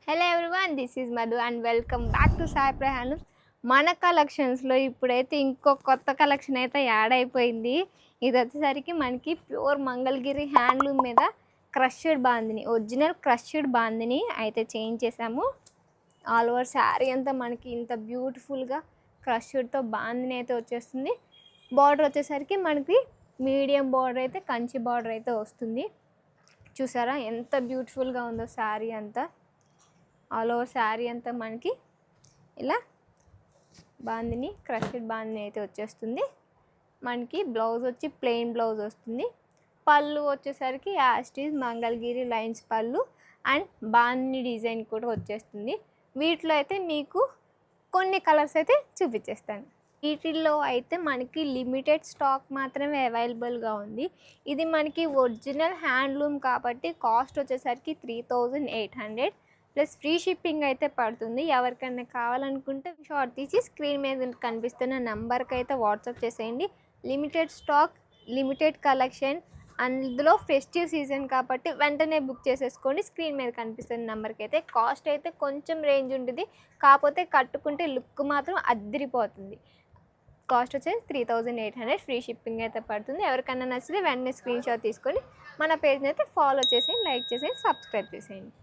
Hello everyone, this is Madhu and welcome back to Sai ప్రయాణం. మన కలెక్షన్స్లో ఇప్పుడైతే ఇంకో కొత్త కలెక్షన్ అయితే యాడ్ అయిపోయింది. ఇది వచ్చేసరికి మనకి ప్యూర్ మంగళగిరి హ్యాండ్లూమ్ మీద crushed bandhani, original crushed bandhani అయితే చేంజ్ చేసాము. ఆల్ ఓవర్ శారీ అంతా మనకి ఇంత బ్యూటిఫుల్గా క్రష్డ్తో బాందిని అయితే వచ్చేస్తుంది. బార్డర్ వచ్చేసరికి మనకి మీడియం బార్డర్ అయితే కంచి బార్డర్ అయితే వస్తుంది. చూసారా ఎంత బ్యూటిఫుల్గా ఉందో శారీ అంతా. ఆల్ ఓవర్ శారీ అంతా మనకి ఇలా బాందిని క్రష్డ్ బాందిని అయితే వచ్చేస్తుంది. మనకి బ్లౌజ్ వచ్చి ప్లెయిన్ బ్లౌజ్ వస్తుంది. పళ్ళు వచ్చేసరికి యాస్టీజ్ మంగళగిరి లైన్స్ పళ్ళు అండ్ బాందిని డిజైన్ కూడా వచ్చేస్తుంది. వీటిలో అయితే మీకు కొన్ని కలర్స్ అయితే చూపించేస్తాను. వీటిల్లో అయితే మనకి లిమిటెడ్ స్టాక్ మాత్రమే అవైలబుల్గా ఉంది. ఇది మనకి ఒరిజినల్ హ్యాండ్లూమ్ కాబట్టి కాస్ట్ వచ్చేసరికి 3800 ప్లస్ ఫ్రీ షిప్పింగ్ అయితే పడుతుంది. ఎవరికైనా కావాలనుకుంటే షార్ట్ తీసి స్క్రీన్ మీద కనిపిస్తున్న నెంబర్కి అయితే వాట్సాప్ చేసేయండి. లిమిటెడ్ స్టాక్, లిమిటెడ్ కలెక్షన్, అందులో ఫెస్టివ్ సీజన్ కాబట్టి వెంటనే బుక్ చేసేసుకోండి. స్క్రీన్ మీద కనిపిస్తున్న నెంబర్కి అయితే కాస్ట్ అయితే కొంచెం రేంజ్ ఉంటుంది, కాకపోతే కట్టుకుంటే లుక్ మాత్రం అద్దరిపోతుంది. కాస్ట్ వచ్చేసి 3800, ఫ్రీ షిప్పింగ్ అయితే పడుతుంది. ఎవరికైనా నచ్చితే వెంటనే స్క్రీన్ షాట్ తీసుకొని మన పేజ్ని అయితే ఫాలో చేసేయండి, లైక్ చేసేయండి, సబ్స్క్రైబ్ చేసేయండి.